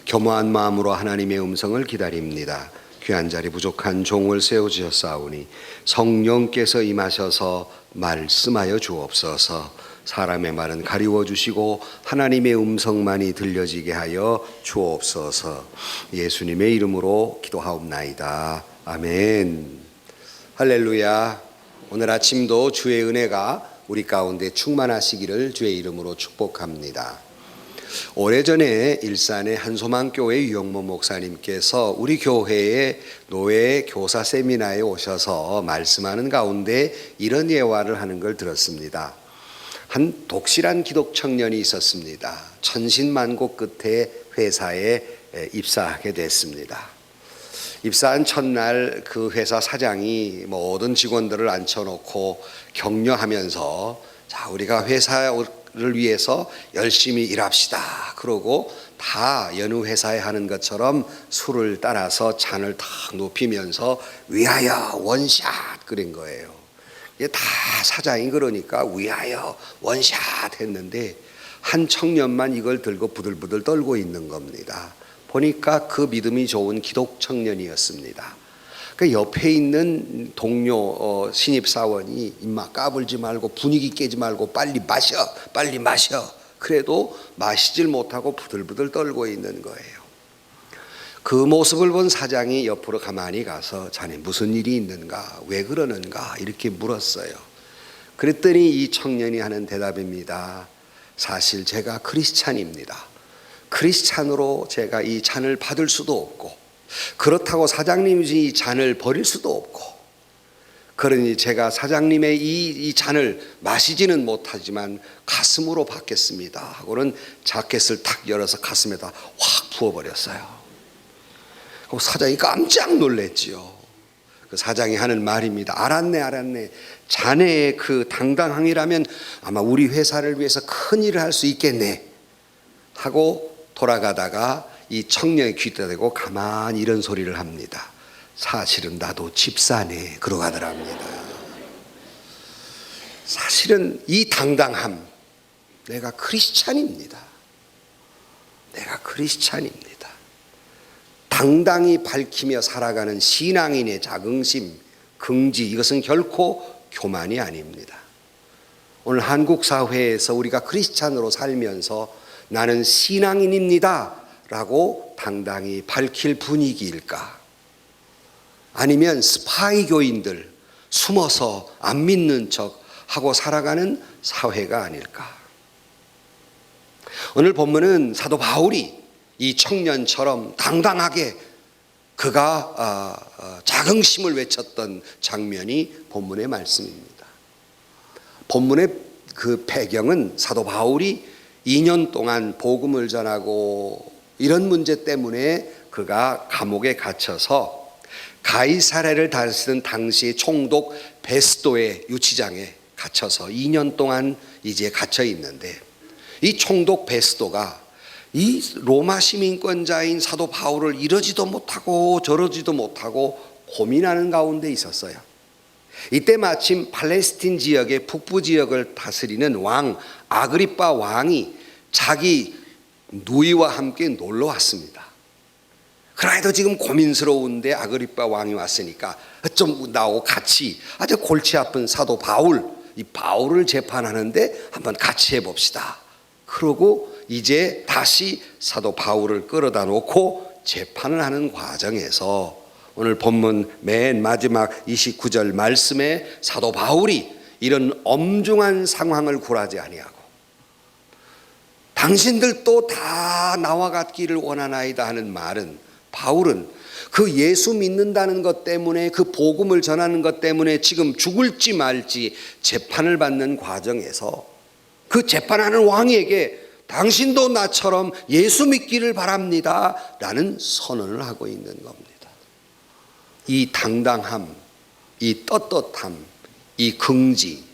겸허한 마음으로 하나님의 음성을 기다립니다. 귀한 자리 부족한 종을 세워주셨사오니 성령께서 임하셔서 말씀하여 주옵소서. 사람의 말은 가리워 주시고 하나님의 음성만이 들려지게 하여 주옵소서. 예수님의 이름으로 기도하옵나이다. 아멘. 할렐루야. 오늘 아침도 주의 은혜가 우리 가운데 충만하시기를 주의 이름으로 축복합니다. 오래전에 일산의 한소망교회 유영모 목사님께서 우리 교회의 노예 교사 세미나에 오셔서 말씀하는 가운데 이런 예화를 하는 걸 들었습니다. 한 독실한 기독 청년이 있었습니다. 천신만고 끝에 회사에 입사하게 됐습니다. 입사한 첫날 그 회사 사장이 모든 직원들을 앉혀놓고 격려하면서 자, 우리가 회사를 위해서 열심히 일합시다. 그러고 다 여느 회사에 하는 것처럼 술을 따라서 잔을 탁 높이면서 위하여 원샷 그런 거예요. 이게 다 사장이 그러니까 위하여 원샷 했는데 한 청년만 이걸 들고 부들부들 떨고 있는 겁니다. 보니까 그 믿음이 좋은 기독 청년이었습니다. 그 옆에 있는 동료 신입사원이 임마 까불지 말고 분위기 깨지 말고 빨리 마셔. 그래도 마시질 못하고 부들부들 떨고 있는 거예요. 그 모습을 본 사장이 옆으로 가만히 가서 자네 무슨 일이 있는가? 왜 그러는가? 이렇게 물었어요. 그랬더니 이 청년이 하는 대답입니다. 사실 제가 크리스찬입니다. 크리스찬으로 제가 이 잔을 받을 수도 없고 그렇다고 사장님이 이 잔을 버릴 수도 없고 그러니 제가 사장님의 이 잔을 마시지는 못하지만 가슴으로 받겠습니다 하고는 자켓을 탁 열어서 가슴에다 확 부어버렸어요. 그럼 사장이 깜짝 놀랬지요. 그 사장이 하는 말입니다. 알았네. 자네의 그 당당함이라면 아마 우리 회사를 위해서 큰 일을 할 수 있겠네 하고 돌아가다가 이 청년의 귀에다 대고 가만히 이런 소리를 합니다. 사실은 나도 집사네. 그러고 하더랍니다. 사실은 이 당당함, 내가 크리스찬입니다. 당당히 밝히며 살아가는 신앙인의 자긍심, 긍지, 이것은 결코 교만이 아닙니다. 오늘 한국 사회에서 우리가 크리스찬으로 살면서 나는 신앙인입니다 라고 당당히 밝힐 분위기일까? 아니면 스파이 교인들 숨어서 안 믿는 척 하고 살아가는 사회가 아닐까? 오늘 본문은 사도 바울이 이 청년처럼 당당하게 그가 자긍심을 외쳤던 장면이 본문의 말씀입니다. 본문의 그 배경은 사도 바울이 2년 동안 복음을 전하고 이런 문제 때문에 그가 감옥에 갇혀서 가이사랴를 다스리던 당시의 총독 베스도의 유치장에 갇혀서 2년 동안 이제 갇혀 있는데 이 총독 베스도가 이 로마 시민권자인 사도 바울을 이러지도 못하고 저러지도 못하고 고민하는 가운데 있었어요. 이때 마침 팔레스틴 지역의 북부 지역을 다스리는 왕 아그리빠 왕이 자기 누이와 함께 놀러 왔습니다. 그래도 지금 고민스러운데 아그리빠 왕이 왔으니까 좀 나오고 같이 아주 골치 아픈 사도 바울, 이 바울을 재판하는데 한번 같이 해봅시다. 그러고 이제 다시 사도 바울을 끌어다 놓고 재판을 하는 과정에서 오늘 본문 맨 마지막 29절 말씀에 사도 바울이 이런 엄중한 상황을 굴하지 아니하고 당신들도 다 나와 같기를 원하나이다 하는 말은 바울은 그 예수 믿는다는 것 때문에 그 복음을 전하는 것 때문에 지금 죽을지 말지 재판을 받는 과정에서 그 재판하는 왕에게 당신도 나처럼 예수 믿기를 바랍니다 라는 선언을 하고 있는 겁니다. 이 당당함, 이 떳떳함, 이 긍지,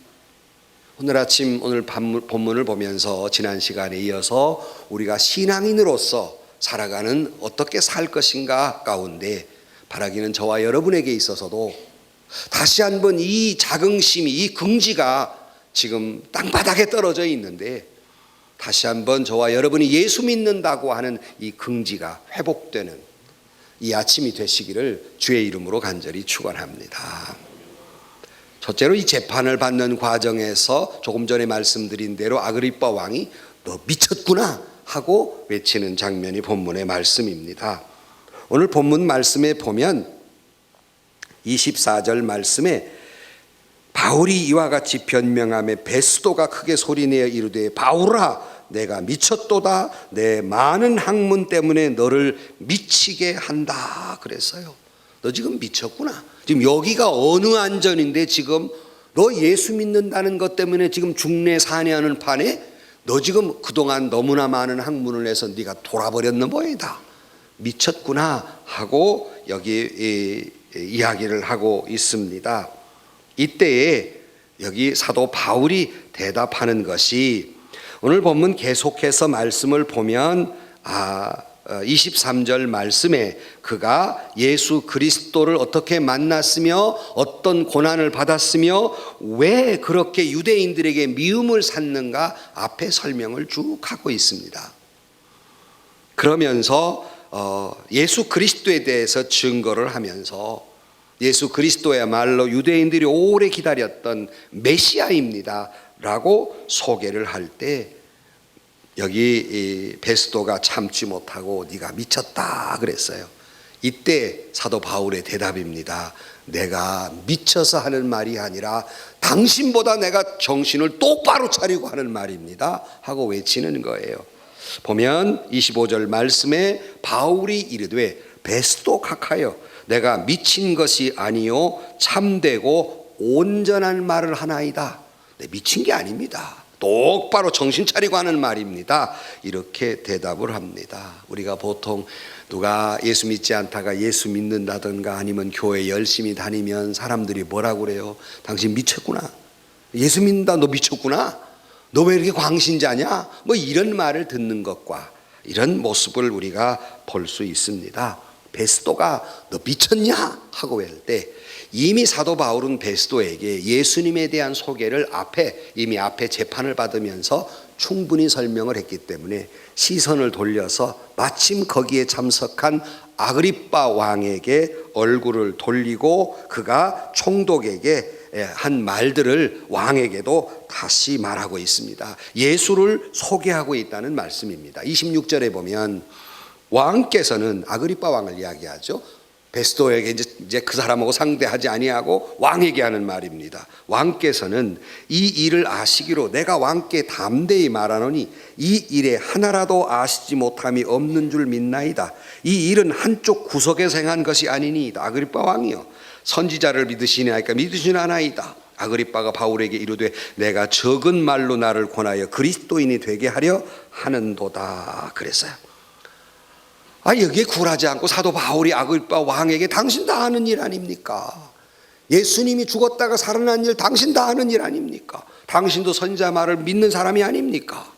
오늘 아침 오늘 본문을 보면서 지난 시간에 이어서 우리가 신앙인으로서 살아가는 어떻게 살 것인가 가운데 바라기는 저와 여러분에게 있어서도 다시 한번 이 자긍심이, 이 긍지가 지금 땅바닥에 떨어져 있는데 다시 한번 저와 여러분이 예수 믿는다고 하는 이 긍지가 회복되는 이 아침이 되시기를 주의 이름으로 간절히 축원합니다. 첫째로 이 재판을 받는 과정에서 조금 전에 말씀드린 대로 아그리빠 왕이 너 미쳤구나 하고 외치는 장면이 본문의 말씀입니다. 오늘 본문 말씀에 보면 24절 말씀에 바울이 이와 같이 변명하며 베스도가 크게 소리내어 이르되 바울아 내가 미쳤도다 내 많은 학문 때문에 너를 미치게 한다 그랬어요. 너 지금 미쳤구나. 지금 여기가 어느 안전인데 지금 너 예수 믿는다는 것 때문에 지금 중내 산해하는 판에 너 지금 그동안 너무나 많은 학문을 해서 네가 돌아버렸는 모양이다. 미쳤구나 하고 여기 이야기를 하고 있습니다. 이때에 여기 사도 바울이 대답하는 것이 오늘 본문 계속해서 말씀을 보면 23절 말씀에 그가 예수 그리스도를 어떻게 만났으며 어떤 고난을 받았으며 왜 그렇게 유대인들에게 미움을 샀는가 앞에 설명을 쭉 하고 있습니다. 그러면서 예수 그리스도에 대해서 증거를 하면서 예수 그리스도야말로 유대인들이 오래 기다렸던 메시아입니다 라고 소개를 할 때 여기 베스도가 참지 못하고 네가 미쳤다 그랬어요. 이때 사도 바울의 대답입니다. 내가 미쳐서 하는 말이 아니라 당신보다 내가 정신을 똑바로 차리고 하는 말입니다 하고 외치는 거예요. 보면 25절 말씀에 바울이 이르되 베스도 각하여 내가 미친 것이 아니요 참되고 온전한 말을 하나이다. 네, 미친 게 아닙니다. 똑바로 정신 차리고 하는 말입니다. 이렇게 대답을 합니다. 우리가 보통 누가 예수 믿지 않다가 예수 믿는다든가 아니면 교회 열심히 다니면 사람들이 뭐라고 그래요? 당신 미쳤구나. 예수 믿는다 너 미쳤구나. 너 왜 이렇게 광신자냐? 뭐 이런 말을 듣는 것과 이런 모습을 우리가 볼 수 있습니다. 베스도가 너 미쳤냐? 하고 할 때 이미 사도 바울은 베스도에게 예수님에 대한 소개를 이미 앞에 재판을 받으면서 충분히 설명을 했기 때문에 시선을 돌려서 마침 거기에 참석한 아그리빠 왕에게 얼굴을 돌리고 그가 총독에게 한 말들을 왕에게도 다시 말하고 있습니다. 예수를 소개하고 있다는 말씀입니다. 26절에 보면 왕께서는 아그리빠 왕을 이야기하죠. 베스도에게 이제 그 사람하고 상대하지 아니하고 왕에게 하는 말입니다. 왕께서는 이 일을 아시기로 내가 왕께 담대히 말하노니 이 일에 하나라도 아시지 못함이 없는 줄 믿나이다. 이 일은 한쪽 구석에서 행한 것이 아니니이다. 아그리빠 왕이여 선지자를 믿으시나이까 믿으시나이다. 아그리빠가 바울에게 이르되 내가 적은 말로 나를 권하여 그리스도인이 되게 하려 하는도다 그랬어요. 여기에 굴하지 않고 사도 바울이 아그리빠 왕에게 당신 다 하는 일 아닙니까? 예수님이 죽었다가 살아난 일 당신 다 하는 일 아닙니까? 당신도 선지자 말을 믿는 사람이 아닙니까?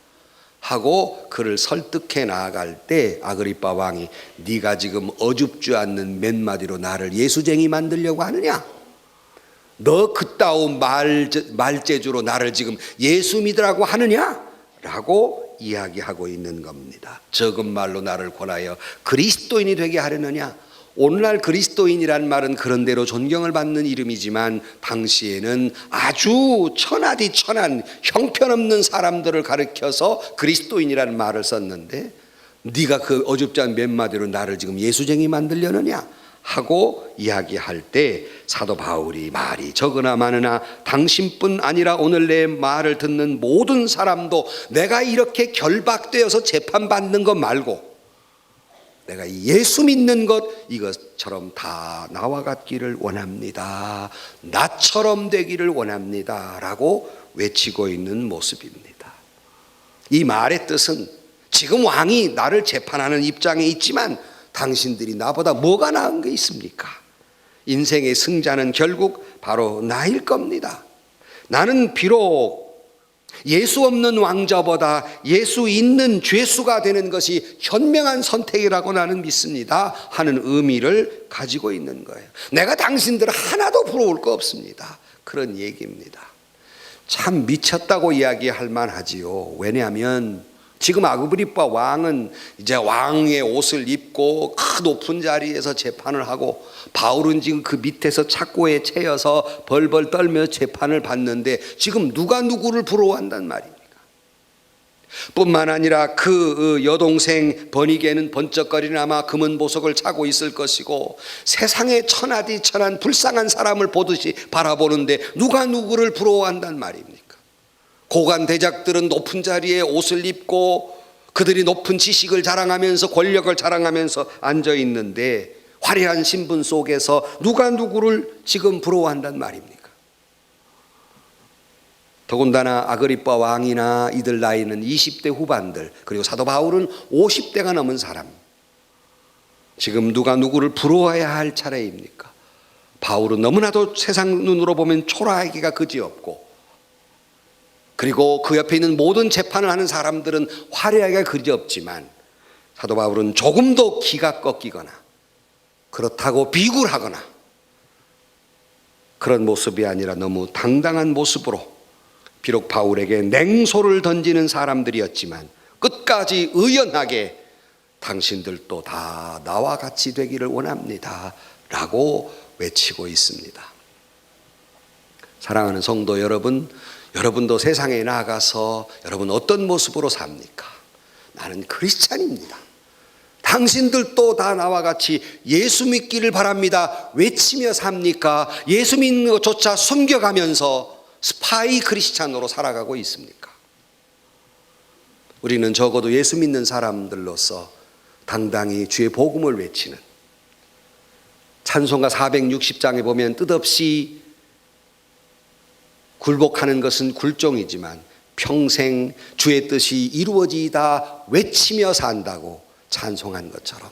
하고 그를 설득해 나아갈 때 아그리빠 왕이 네가 지금 어줍지 않는 몇 마디로 나를 예수쟁이 만들려고 하느냐? 너 그따운 말재주로 나를 지금 예수 믿으라고 하느냐? 라고 이야기하고 있는 겁니다. 적은 말로 나를 권하여 그리스도인이 되게 하려느냐? 오늘날 그리스도인이란 말은 그런대로 존경을 받는 이름이지만 당시에는 아주 천하디 천한 형편없는 사람들을 가리켜서 그리스도인이라는 말을 썼는데 네가 그 어줍지 않은 몇 마디로 나를 지금 예수쟁이 만들려느냐? 하고 이야기할 때 사도 바울이 말이 적으나 많으나 당신뿐 아니라 오늘 내 말을 듣는 모든 사람도 내가 이렇게 결박되어서 재판받는 것 말고 내가 예수 믿는 것 이것처럼 다 나와 같기를 원합니다. 나처럼 되기를 원합니다. 라고 외치고 있는 모습입니다. 이 말의 뜻은 지금 왕이 나를 재판하는 입장에 있지만 당신들이 나보다 뭐가 나은 게 있습니까? 인생의 승자는 결국 바로 나일 겁니다. 나는 비록 예수 없는 왕자보다 예수 있는 죄수가 되는 것이 현명한 선택이라고 나는 믿습니다 하는 의미를 가지고 있는 거예요. 내가 당신들 하나도 부러울 거 없습니다. 그런 얘기입니다. 참 미쳤다고 이야기할 만하지요. 왜냐하면 지금 아그리빠 왕은 이제 왕의 옷을 입고 그 높은 자리에서 재판을 하고, 바울은 지금 그 밑에서 착고에 채여서 벌벌 떨며 재판을 받는데 지금 누가 누구를 부러워한단 말입니까? 뿐만 아니라 그 여동생 버니게는 번쩍거리는 아마 금은 보석을 차고 있을 것이고, 세상에 천하디 천한 불쌍한 사람을 보듯이 바라보는데 누가 누구를 부러워한단 말입니까? 고관 대작들은 높은 자리에 옷을 입고 그들이 높은 지식을 자랑하면서 권력을 자랑하면서 앉아 있는데, 화려한 신분 속에서 누가 누구를 지금 부러워한단 말입니까? 더군다나 아그리빠 왕이나 이들 나이는 20대 후반들, 그리고 사도 바울은 50대가 넘은 사람. 지금 누가 누구를 부러워해야 할 차례입니까? 바울은 너무나도 세상 눈으로 보면 초라하기가 그지없고, 그리고 그 옆에 있는 모든 재판을 하는 사람들은 화려하기가 그지없지만, 사도 바울은 조금도 기가 꺾이거나 그렇다고 비굴하거나 그런 모습이 아니라 너무 당당한 모습으로, 비록 바울에게 냉소를 던지는 사람들이었지만 끝까지 의연하게 당신들도 다 나와 같이 되기를 원합니다 라고 외치고 있습니다. 사랑하는 성도 여러분, 여러분도 세상에 나가서 여러분 어떤 모습으로 삽니까? 나는 크리스찬입니다, 당신들도 다 나와 같이 예수 믿기를 바랍니다 외치며 삽니까? 예수 믿는 것조차 숨겨가면서 스파이 크리스찬으로 살아가고 있습니까? 우리는 적어도 예수 믿는 사람들로서 당당히 주의 복음을 외치는, 찬송가 460장에 보면 뜻없이 굴복하는 것은 굴종이지만 평생 주의 뜻이 이루어지이다 외치며 산다고 찬송한 것처럼,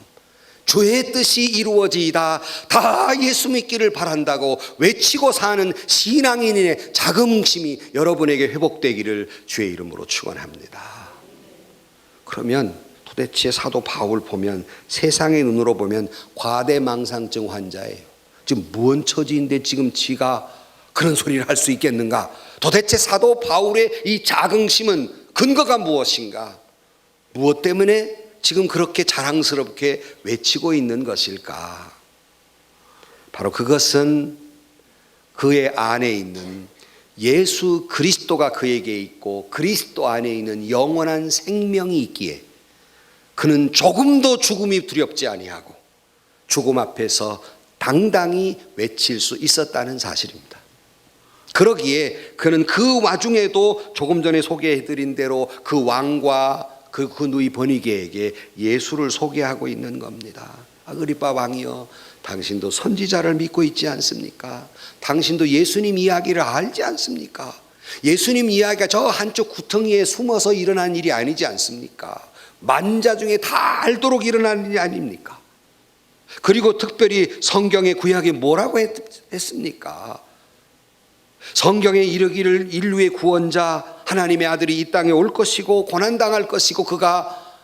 주의 뜻이 이루어지이다 다 예수 믿기를 바란다고 외치고 사는 신앙인의 자긍심이 여러분에게 회복되기를 주의 이름으로 축원합니다. 그러면 도대체 사도 바울 보면 세상의 눈으로 보면 과대망상증 환자예요. 지금 무언 처지인데 지금 지가 그런 소리를 할 수 있겠는가? 도대체 사도 바울의 이 자긍심은 근거가 무엇인가? 무엇 때문에 지금 그렇게 자랑스럽게 외치고 있는 것일까? 바로 그것은 그의 안에 있는 예수 그리스도가 그에게 있고 그리스도 안에 있는 영원한 생명이 있기에 그는 조금도 죽음이 두렵지 아니하고 죽음 앞에서 당당히 외칠 수 있었다는 사실입니다. 그러기에 그는 그 와중에도 조금 전에 소개해드린 대로 그 왕과 그 누이 버니게에게 예수를 소개하고 있는 겁니다. 아그리빠 왕이여, 당신도 선지자를 믿고 있지 않습니까? 당신도 예수님 이야기를 알지 않습니까? 예수님 이야기가 저 한쪽 구덩이에 숨어서 일어난 일이 아니지 않습니까? 만자 중에 다 알도록 일어난 일이 아닙니까? 그리고 특별히 성경의 구약에 뭐라고 했습니까? 성경에 이르기를 인류의 구원자 하나님의 아들이 이 땅에 올 것이고 고난당할 것이고 그가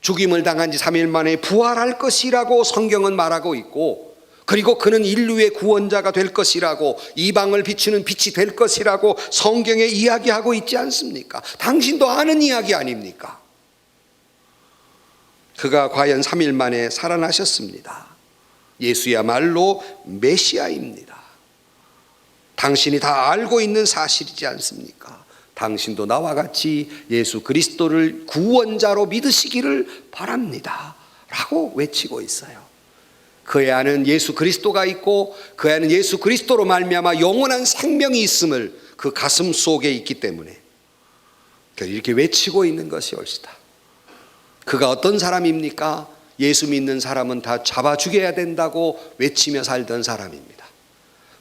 죽임을 당한 지 3일 만에 부활할 것이라고 성경은 말하고 있고, 그리고 그는 인류의 구원자가 될 것이라고, 이방을 비추는 빛이 될 것이라고 성경에 이야기하고 있지 않습니까? 당신도 아는 이야기 아닙니까? 그가 과연 3일 만에 살아나셨습니다. 예수야말로 메시아입니다. 당신이 다 알고 있는 사실이지 않습니까? 당신도 나와 같이 예수 그리스도를 구원자로 믿으시기를 바랍니다 라고 외치고 있어요. 그의 안은 예수 그리스도가 있고 그 안은 예수 그리스도로 말미암아 영원한 생명이 있음을 그 가슴 속에 있기 때문에 이렇게 외치고 있는 것이 옳시다. 그가 어떤 사람입니까? 예수 믿는 사람은 다 잡아 죽여야 된다고 외치며 살던 사람입니다.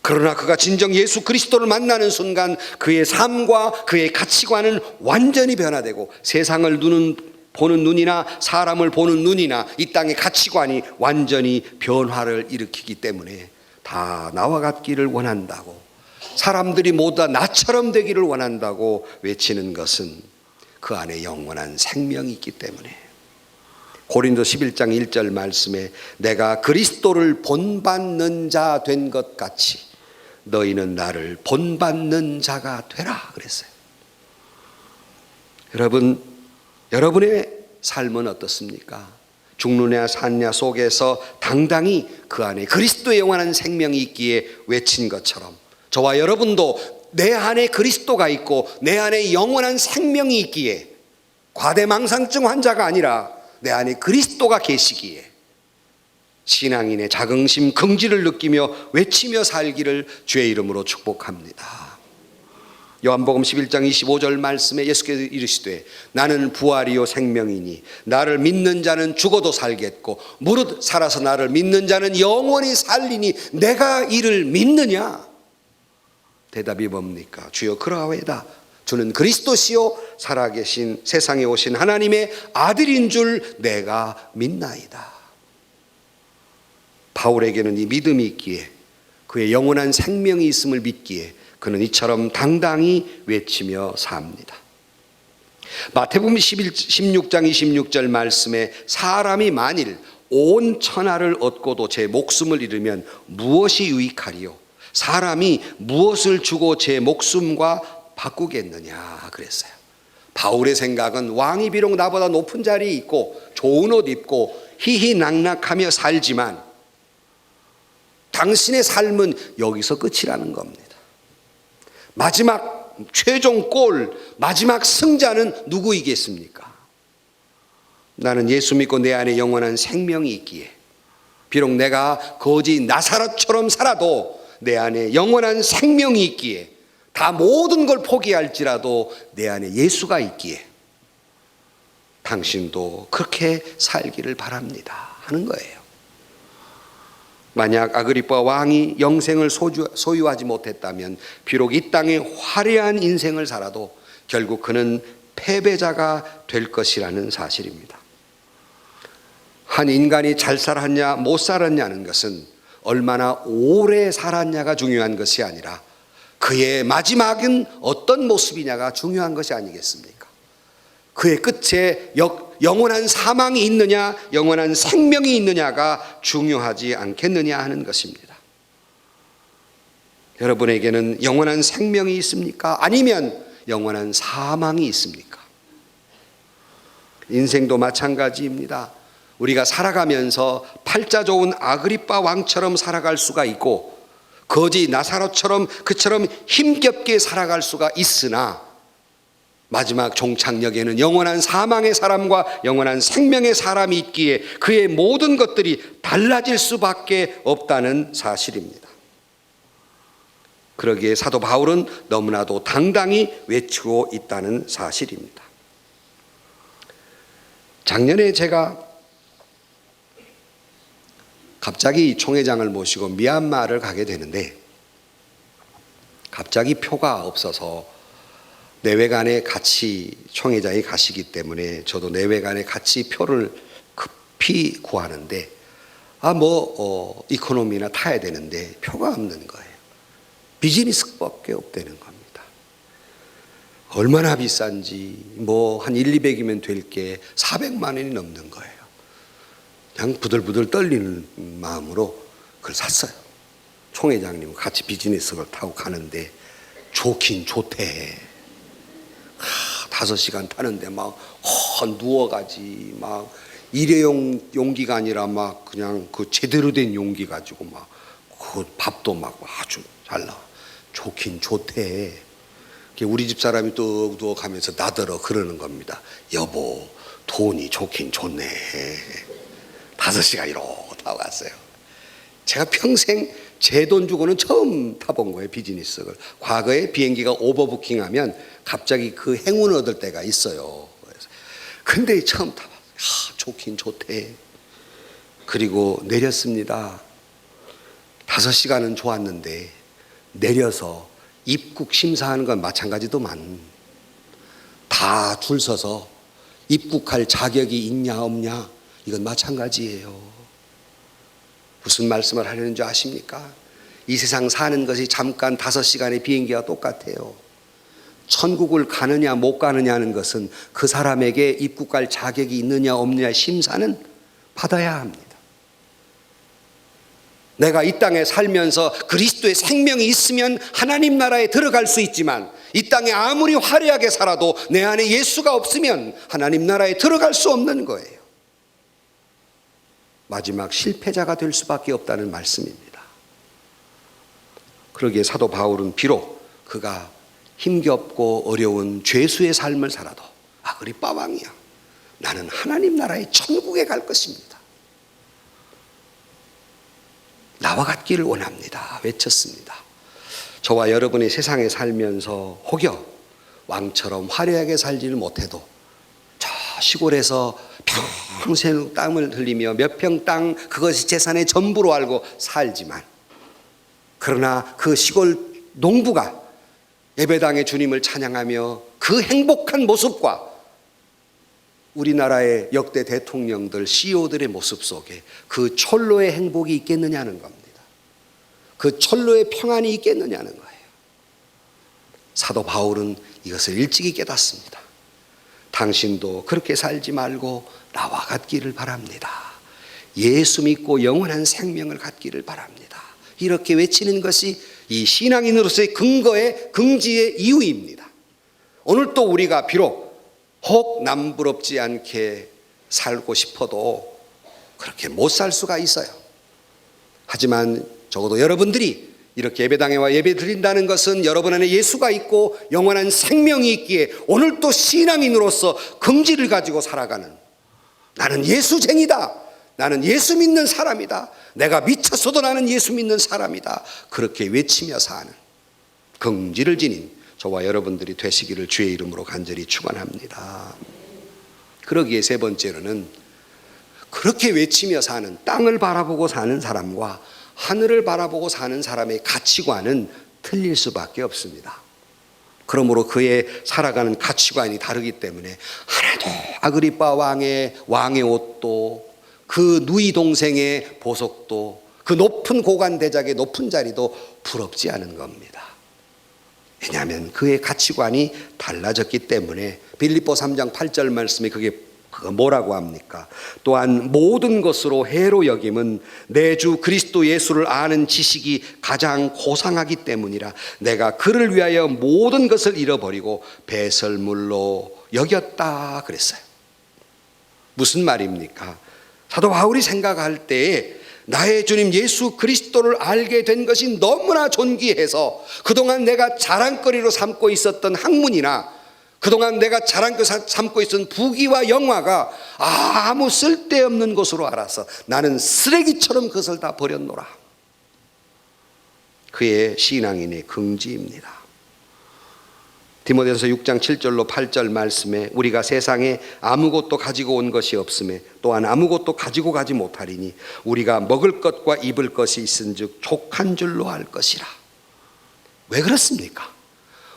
그러나 그가 진정 예수 그리스도를 만나는 순간 그의 삶과 그의 가치관은 완전히 변화되고, 세상을 보는 눈이나 사람을 보는 눈이나 이 땅의 가치관이 완전히 변화를 일으키기 때문에 다 나와 같기를 원한다고, 사람들이 모두 다 나처럼 되기를 원한다고 외치는 것은 그 안에 영원한 생명이 있기 때문에. 고린도 11장 1절 말씀에 내가 그리스도를 본받는 자 된 것 같이 너희는 나를 본받는 자가 되라 그랬어요. 여러분, 여러분의 삶은 어떻습니까? 죽느냐 사느냐 속에서 당당히 그 안에 그리스도의 영원한 생명이 있기에 외친 것처럼 저와 여러분도 내 안에 그리스도가 있고 내 안에 영원한 생명이 있기에 과대망상증 환자가 아니라 내 안에 그리스도가 계시기에 신앙인의 자긍심 긍지를 느끼며 외치며 살기를 주의 이름으로 축복합니다. 요한복음 11장 25절 말씀에 예수께서 이르시되 나는 부활이요 생명이니 나를 믿는 자는 죽어도 살겠고 무릇 살아서 나를 믿는 자는 영원히 살리니 내가 이를 믿느냐? 대답이 뭡니까? 주여 그러하오이다. 주는 그리스도시요 살아계신 세상에 오신 하나님의 아들인 줄 내가 믿나이다. 바울에게는 이 믿음이 있기에 그의 영원한 생명이 있음을 믿기에 그는 이처럼 당당히 외치며 삽니다. 마태복음 16장 26절 말씀에 사람이 만일 온 천하를 얻고도 제 목숨을 잃으면 무엇이 유익하리요? 사람이 무엇을 주고 제 목숨과 바꾸겠느냐 그랬어요. 바울의 생각은 왕이 비록 나보다 높은 자리에 있고 좋은 옷 입고 희희낙낙하며 살지만 당신의 삶은 여기서 끝이라는 겁니다. 마지막 최종 골, 마지막 승자는 누구이겠습니까? 나는 예수 믿고 내 안에 영원한 생명이 있기에 비록 내가 거지 나사렛처럼 살아도 내 안에 영원한 생명이 있기에 다 모든 걸 포기할지라도 내 안에 예수가 있기에 당신도 그렇게 살기를 바랍니다 하는 거예요. 만약 아그리빠 왕이 영생을 소유하지 못했다면 비록 이 땅에 화려한 인생을 살아도 결국 그는 패배자가 될 것이라는 사실입니다. 한 인간이 잘 살았냐 못 살았냐는 것은 얼마나 오래 살았냐가 중요한 것이 아니라 그의 마지막은 어떤 모습이냐가 중요한 것이 아니겠습니까? 그의 끝에 영원한 사망이 있느냐 영원한 생명이 있느냐가 중요하지 않겠느냐 하는 것입니다. 여러분에게는 영원한 생명이 있습니까? 아니면 영원한 사망이 있습니까? 인생도 마찬가지입니다. 우리가 살아가면서 팔자 좋은 아그리빠 왕처럼 살아갈 수가 있고 거지 나사로처럼 그처럼 힘겹게 살아갈 수가 있으나 마지막 종착역에는 영원한 사망의 사람과 영원한 생명의 사람이 있기에 그의 모든 것들이 달라질 수밖에 없다는 사실입니다. 그러기에 사도 바울은 너무나도 당당히 외치고 있다는 사실입니다. 작년에 제가 갑자기 총회장을 모시고 미얀마를 가게 되는데 갑자기 표가 없어서 내외간에 같이 총회장이 가시기 때문에 저도 내외간에 같이 표를 급히 구하는데 이코노미나 타야 되는데 표가 없는 거예요. 비즈니스밖에 없다는 겁니다. 얼마나 비싼지 한 1,200이면 될 게 400만 원이 넘는 거예요. 그냥 부들부들 떨리는 마음으로 그걸 샀어요. 총회장님 같이 비즈니스를 타고 가는데 좋긴 좋대. 5시간 타는데 누워가지 일회용 용기가 아니라 그냥 그 제대로 된 용기 가지고 그 밥도 아주 잘 나와. 좋긴 좋대. 우리 집 사람이 또 누워가면서 나더러 그러는 겁니다. 여보 돈이 좋긴 좋네. 5시간 이러고 타고 갔어요. 제가 평생 제 돈 주고는 처음 타본 거예요. 비즈니스를. 과거에 비행기가 오버부킹하면 갑자기 그 행운을 얻을 때가 있어요. 근데 처음 타봤어요. 좋긴 좋대. 그리고 내렸습니다. 5시간은 좋았는데 내려서 입국 심사하는 건 마찬가지도만 다 줄 서서 입국할 자격이 있냐 없냐 이건 마찬가지예요. 무슨 말씀을 하려는 줄 아십니까? 이 세상 사는 것이 잠깐 5시간의 비행기와 똑같아요. 천국을 가느냐 못 가느냐 하는 것은 그 사람에게 입국할 자격이 있느냐 없느냐 심사는 받아야 합니다. 내가 이 땅에 살면서 그리스도의 생명이 있으면 하나님 나라에 들어갈 수 있지만 이 땅에 아무리 화려하게 살아도 내 안에 예수가 없으면 하나님 나라에 들어갈 수 없는 거예요. 마지막 실패자가 될 수밖에 없다는 말씀입니다. 그러기에 사도 바울은 비록 그가 힘겹고 어려운 죄수의 삶을 살아도 아그리빠 왕이야, 나는 하나님 나라의 천국에 갈 것입니다, 나와 같기를 원합니다 외쳤습니다. 저와 여러분이 세상에 살면서 혹여 왕처럼 화려하게 살지는 못해도 저 시골에서 평생 땀을 흘리며 몇 평 땅 그것이 재산의 전부로 알고 살지만, 그러나 그 시골 농부가 예배당의 주님을 찬양하며 그 행복한 모습과 우리나라의 역대 대통령들, CEO들의 모습 속에 그 철로의 행복이 있겠느냐는 겁니다. 그 철로의 평안이 있겠느냐는 거예요. 사도 바울은 이것을 일찍이 깨닫습니다. 당신도 그렇게 살지 말고 나와 같기를 바랍니다. 예수 믿고 영원한 생명을 갖기를 바랍니다. 이렇게 외치는 것이 이 신앙인으로서의 긍지의 이유입니다. 오늘 또 우리가 비록 혹 남부럽지 않게 살고 싶어도 그렇게 못 살 수가 있어요. 하지만 적어도 여러분들이 이렇게 예배당에 와 예배 드린다는 것은 여러분 안에 예수가 있고 영원한 생명이 있기에 오늘 또 신앙인으로서 긍지를 가지고 살아가는, 나는 예수쟁이다, 나는 예수 믿는 사람이다, 내가 미쳤어도 나는 예수 믿는 사람이다, 그렇게 외치며 사는 긍지를 지닌 저와 여러분들이 되시기를 주의 이름으로 간절히 축원합니다. 그러기에 세 번째로는 그렇게 외치며 사는, 땅을 바라보고 사는 사람과 하늘을 바라보고 사는 사람의 가치관은 틀릴 수밖에 없습니다. 그러므로 그의 살아가는 가치관이 다르기 때문에 하나도 아그리빠 왕의 옷도, 그 누이 동생의 보석도, 그 높은 고관 대작의 높은 자리도 부럽지 않은 겁니다. 왜냐하면 그의 가치관이 달라졌기 때문에. 빌립보 3장 8절 말씀에 그게 뭐라고 합니까? 또한 모든 것으로 해로 여김은 내 주 그리스도 예수를 아는 지식이 가장 고상하기 때문이라 내가 그를 위하여 모든 것을 잃어버리고 배설물로 여겼다 그랬어요. 무슨 말입니까? 사도 바울이 생각할 때에 나의 주님 예수 그리스도를 알게 된 것이 너무나 존귀해서 그동안 내가 자랑거리로 삼고 있었던 학문이나 그동안 내가 자랑거리 삼고 있었던 부귀와 영화가 아무 쓸데없는 것으로 알아서 나는 쓰레기처럼 그것을 다 버렸노라. 그의 신앙인의 긍지입니다. 디모데전서 6장 7절로 8절 말씀에 우리가 세상에 아무것도 가지고 온 것이 없음에 또한 아무것도 가지고 가지 못하리니 우리가 먹을 것과 입을 것이 있은즉 족한 줄로 알 것이라. 왜 그렇습니까?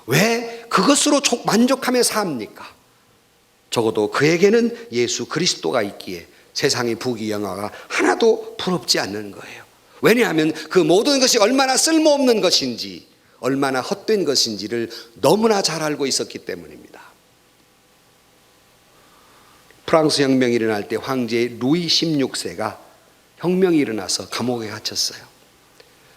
왜 그것으로 만족하며 삽니까? 적어도 그에게는 예수 그리스도가 있기에 세상의 부귀 영화가 하나도 부럽지 않는 거예요. 왜냐하면 그 모든 것이 얼마나 쓸모없는 것인지, 얼마나 헛된 것인지를 너무나 잘 알고 있었기 때문입니다. 프랑스 혁명이 일어날 때 황제 루이 16세가 혁명이 일어나서 감옥에 갇혔어요.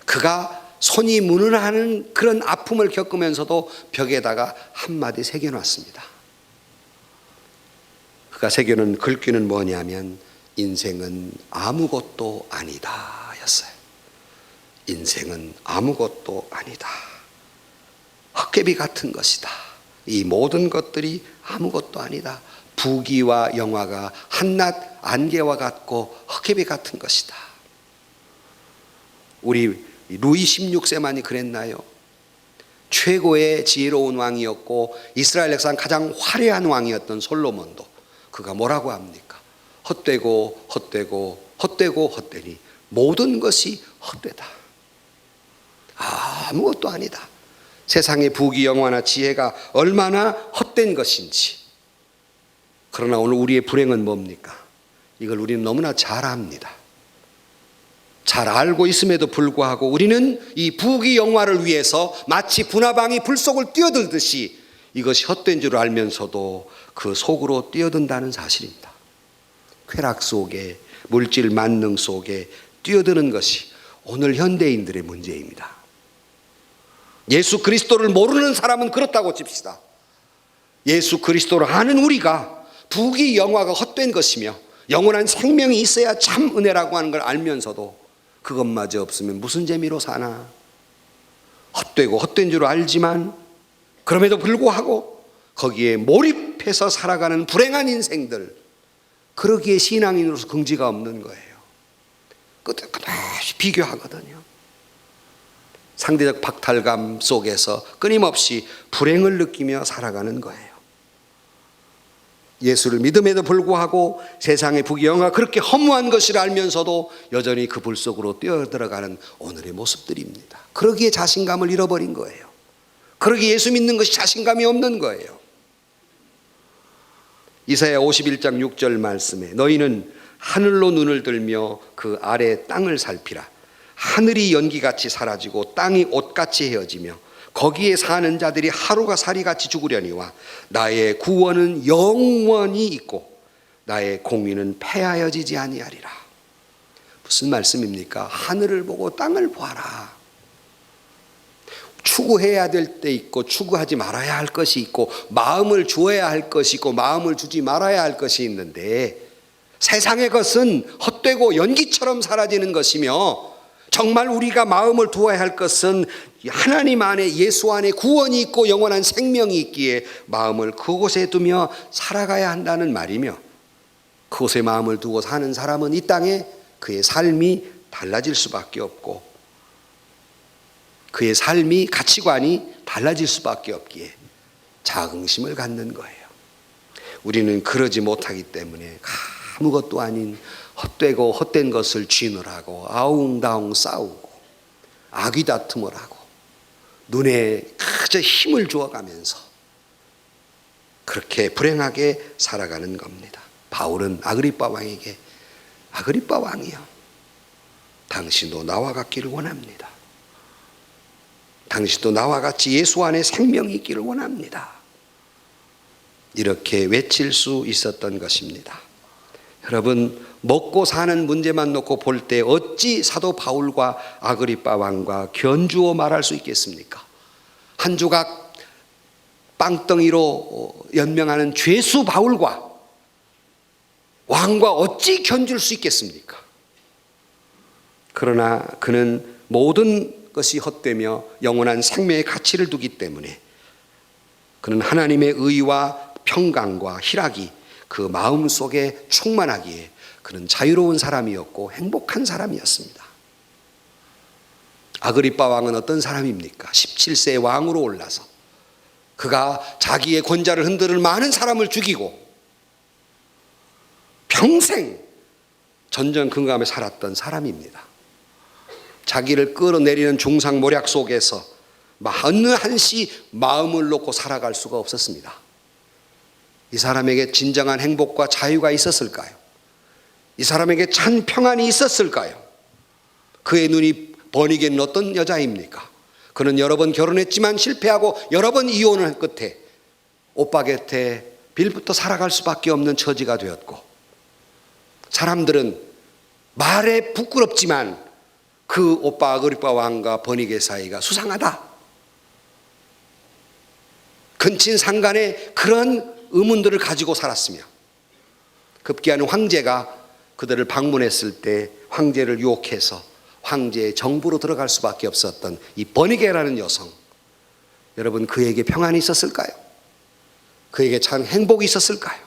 그가 손이 무능하는 그런 아픔을 겪으면서도 벽에다가 한마디 새겨놨습니다. 그가 새겨놓은 글귀는 뭐냐면 인생은 아무것도 아니다 였어요. 인생은 아무것도 아니다. 헛개비 같은 것이다. 이 모든 것들이 아무것도 아니다. 부귀와 영화가 한낱 안개와 같고 헛개비 같은 것이다. 우리 루이 16세만이 그랬나요? 최고의 지혜로운 왕이었고 이스라엘 역사상 가장 화려한 왕이었던 솔로몬도 그가 뭐라고 합니까? 헛되고 헛되고 헛되고 헛되니 모든 것이 헛되다. 아무것도 아니다. 세상의 부귀 영화나 지혜가 얼마나 헛된 것인지. 그러나 오늘 우리의 불행은 뭡니까? 이걸 우리는 너무나 잘 압니다. 잘 알고 있음에도 불구하고 우리는 이 부귀 영화를 위해서 마치 분화방이 불 속을 뛰어들듯이 이것이 헛된 줄 알면서도 그 속으로 뛰어든다는 사실입니다. 쾌락 속에, 물질 만능 속에 뛰어드는 것이 오늘 현대인들의 문제입니다. 예수 그리스도를 모르는 사람은 그렇다고 칩시다. 예수 그리스도를 아는 우리가 부귀 영화가 헛된 것이며 영원한 생명이 있어야 참 은혜라고 하는 걸 알면서도 그것마저 없으면 무슨 재미로 사나. 헛되고 헛된 줄 알지만 그럼에도 불구하고 거기에 몰입해서 살아가는 불행한 인생들, 그러기에 신앙인으로서 긍지가 없는 거예요. 끝없이 비교하거든요. 상대적 박탈감 속에서 끊임없이 불행을 느끼며 살아가는 거예요. 예수를 믿음에도 불구하고 세상의 부귀영화가 그렇게 허무한 것을 알면서도 여전히 그 불 속으로 뛰어들어가는 오늘의 모습들입니다. 그러기에 자신감을 잃어버린 거예요. 그러기에 예수 믿는 것이 자신감이 없는 거예요. 이사야 51장 6절 말씀에 너희는 하늘로 눈을 들며 그 아래 땅을 살피라. 하늘이 연기같이 사라지고 땅이 옷같이 헤어지며 거기에 사는 자들이 하루가 살이같이 죽으려니와 나의 구원은 영원히 있고 나의 공의는 패하여지지 아니하리라. 무슨 말씀입니까? 하늘을 보고 땅을 보아라. 추구해야 될 때 있고 추구하지 말아야 할 것이 있고 마음을 주어야 할 것이 있고 마음을 주지 말아야 할 것이 있는데, 세상의 것은 헛되고 연기처럼 사라지는 것이며 정말 우리가 마음을 두어야 할 것은 하나님 안에 예수 안에 구원이 있고 영원한 생명이 있기에 마음을 그곳에 두며 살아가야 한다는 말이며, 그곳에 마음을 두고 사는 사람은 이 땅에 그의 삶이 달라질 수밖에 없고 그의 삶이 가치관이 달라질 수밖에 없기에 자긍심을 갖는 거예요. 우리는 그러지 못하기 때문에 아무것도 아닌 헛되고 헛된 것을 쥐느라고 아웅다웅 싸우고 아귀다툼을 하고 눈에 그저 힘을 주어가면서 그렇게 불행하게 살아가는 겁니다. 바울은 아그리빠 왕에게 아그리빠 왕이여, 당신도 나와 같기를 원합니다. 당신도 나와 같이 예수 안에 생명이 있기를 원합니다. 이렇게 외칠 수 있었던 것입니다. 여러분, 먹고 사는 문제만 놓고 볼 때 어찌 사도 바울과 아그리빠 왕과 견주어 말할 수 있겠습니까? 한 조각 빵덩이로 연명하는 죄수 바울과 왕과 어찌 견줄 수 있겠습니까? 그러나 그는 모든 것이 헛되며 영원한 생명의 가치를 두기 때문에 그는 하나님의 의와 평강과 희락이 그 마음 속에 충만하기에 그는 자유로운 사람이었고 행복한 사람이었습니다. 아그리빠 왕은 어떤 사람입니까? 17세의 왕으로 올라서 그가 자기의 권좌를 흔드는 많은 사람을 죽이고 평생 전전긍긍하며 살았던 사람입니다. 자기를 끌어내리는 중상모략 속에서 어느 한시 마음을 놓고 살아갈 수가 없었습니다. 이 사람에게 진정한 행복과 자유가 있었을까요? 이 사람에게 참 평안이 있었을까요? 그의 눈이 번이게는 어떤 여자입니까? 그는 여러 번 결혼했지만 실패하고 여러 번 이혼을 끝에 오빠 곁에 빌부터 살아갈 수밖에 없는 처지가 되었고, 사람들은 말에 부끄럽지만 그 오빠 아그리빠 왕과 버니게 사이가 수상하다, 근친상간의 그런 의문들을 가지고 살았으며, 급기야는 황제가 그들을 방문했을 때 황제를 유혹해서 황제의 정부로 들어갈 수밖에 없었던 이 버니게라는 여성, 여러분, 그에게 평안이 있었을까요? 그에게 참 행복이 있었을까요?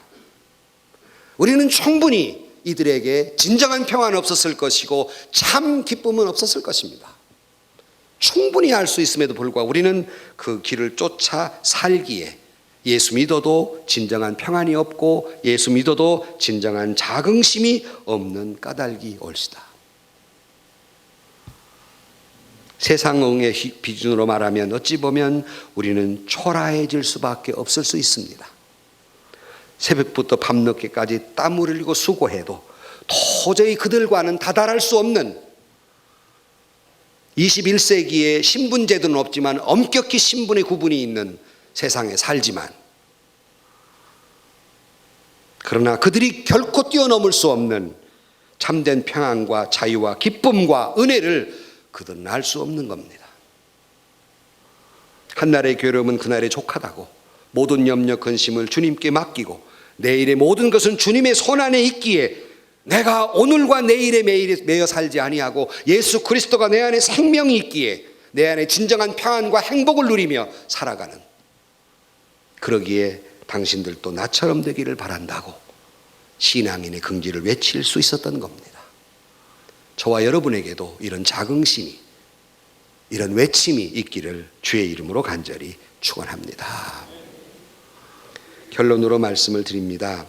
우리는 충분히 이들에게 진정한 평안은 없었을 것이고 참 기쁨은 없었을 것입니다. 충분히 알 수 있음에도 불구하고 우리는 그 길을 쫓아 살기에 예수 믿어도 진정한 평안이 없고 예수 믿어도 진정한 자긍심이 없는 까닭이 옳시다. 세상의 기준으로 말하면 어찌 보면 우리는 초라해질 수밖에 없을 수 있습니다. 새벽부터 밤늦게까지 땀을 흘리고 수고해도 도저히 그들과는 다달할 수 없는 21세기에 신분제도는 없지만 엄격히 신분의 구분이 있는 세상에 살지만, 그러나 그들이 결코 뛰어넘을 수 없는 참된 평안과 자유와 기쁨과 은혜를 그들은 알 수 없는 겁니다. 한날의 괴로움은 그날의 족하다고 모든 염려 근심을 주님께 맡기고 내일의 모든 것은 주님의 손안에 있기에 내가 오늘과 내일의 매일에 매여 살지 아니하고 예수 그리스도가 내 안에 생명이 있기에 내 안에 진정한 평안과 행복을 누리며 살아가는, 그러기에 당신들도 나처럼 되기를 바란다고 신앙인의 긍지를 외칠 수 있었던 겁니다. 저와 여러분에게도 이런 자긍심이, 이런 외침이 있기를 주의 이름으로 간절히 축원합니다. 결론으로 말씀을 드립니다.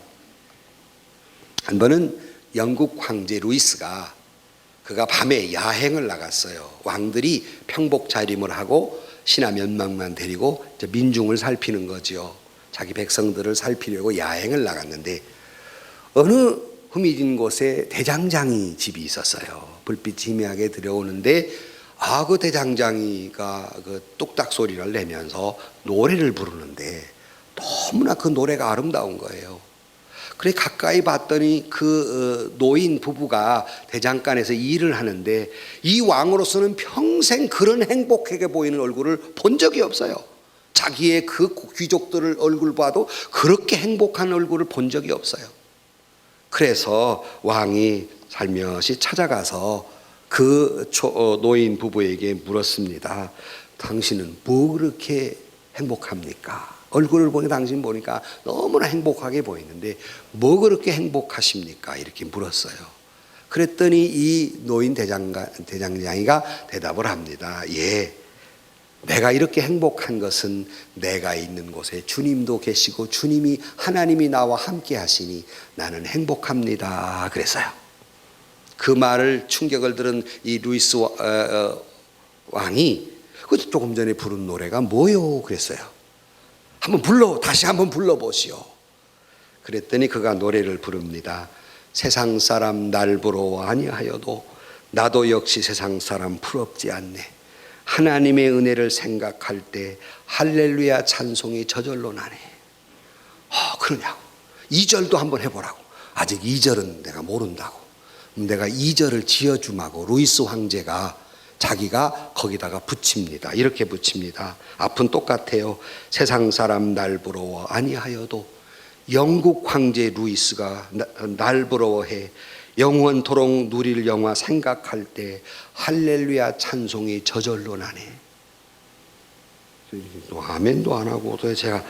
한 번은 영국 황제 루이스가 그가 밤에 야행을 나갔어요. 왕들이 평복 자림을 하고 신하 몇 명만 데리고 민중을 살피는 거죠. 자기 백성들을 살피려고 야행을 나갔는데 어느 흐미진 곳에 대장장이 집이 있었어요. 불빛이 희미하게 들어오는데 그 대장장이가 그 뚝딱 소리를 내면서 노래를 부르는데 너무나 그 노래가 아름다운 거예요. 그래 가까이 봤더니 그 노인 부부가 대장간에서 일을 하는데 이 왕으로서는 평생 그런 행복하게 보이는 얼굴을 본 적이 없어요. 자기의 그 귀족들을 얼굴 봐도 그렇게 행복한 얼굴을 본 적이 없어요. 그래서 왕이 살며시 찾아가서 그 노인 부부에게 물었습니다. 당신은 뭐 그렇게 행복합니까? 얼굴을 보니 당신 보니까 너무나 행복하게 보이는데 뭐 그렇게 행복하십니까? 이렇게 물었어요. 그랬더니 이 노인 대장장이가 대답을 합니다. 예, 내가 이렇게 행복한 것은 내가 있는 곳에 주님도 계시고 주님이 하나님이 나와 함께 하시니 나는 행복합니다. 그랬어요. 그 말을 충격을 들은 이 루이스 왕이 조금 전에 부른 노래가 뭐요? 그랬어요. 다시 한번 불러보시오. 그랬더니 그가 노래를 부릅니다. 세상 사람 날 부러워 아니하여도 나도 역시 세상 사람 부럽지 않네. 하나님의 은혜를 생각할 때 할렐루야 찬송이 저절로 나네. 그러냐고. 2절도 한번 해보라고. 아직 2절은 내가 모른다고. 내가 2절을 지어주마고 루이스 황제가 자기가 거기다가 붙입니다. 이렇게 붙입니다. 앞은 똑같아요. 세상 사람 날 부러워 아니하여도 영국 황제 루이스가 날 부러워해 영원토록 누릴 영화 생각할 때 할렐루야 찬송이 저절로 나네. 아멘도 안 하고 도대체 제가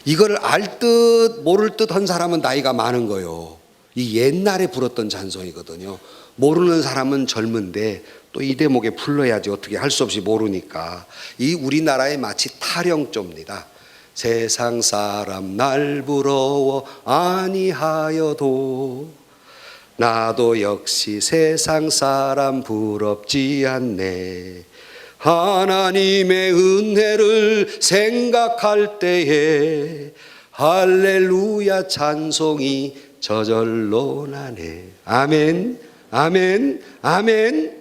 이걸 알 듯 모를 듯 한 사람은 나이가 많은 거예요. 이 옛날에 불었던 찬송이거든요. 모르는 사람은 젊은데 또 이 대목에 불러야지 어떻게 할 수 없이 모르니까. 이 우리나라의 마치 타령조입니다. 세상 사람 날 부러워 아니하여도 나도 역시 세상 사람 부럽지 않네. 하나님의 은혜를 생각할 때에 할렐루야 찬송이 저절로 나네. 아멘, 아멘, 아멘.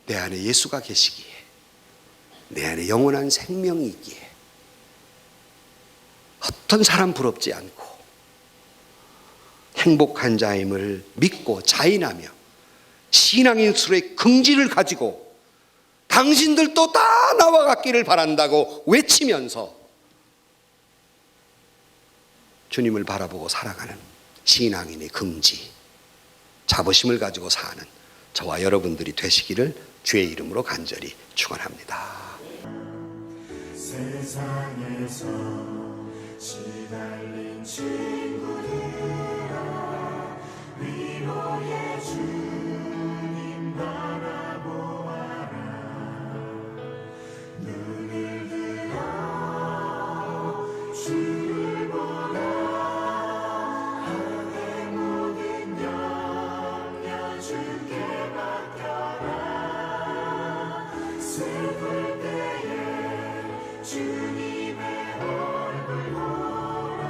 내 안에 예수가 계시기에, 내 안에 영원한 생명이 있기에 어떤 사람 부럽지 않고 행복한 자임을 믿고 자인하며 신앙인수의 긍지를 가지고 당신들도 다 나와 같기를 바란다고 외치면서 주님을 바라보고 살아가는 신앙인의 긍지, 자부심을 가지고 사는 저와 여러분들이 되시기를 주의 이름으로 간절히 축원합니다. 세상에서 시달린 친구들아 위로의 주님 바라보아라. 눈을 들어 주를 보라. 하늘의 모든 염려 주께 맡겨라. 슬플 때에 주님의 얼굴 보라.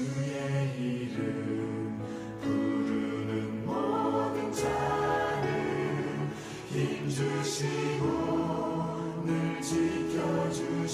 주의 이름 부르는 모든 자는 힘주시고 늘 지켜주시리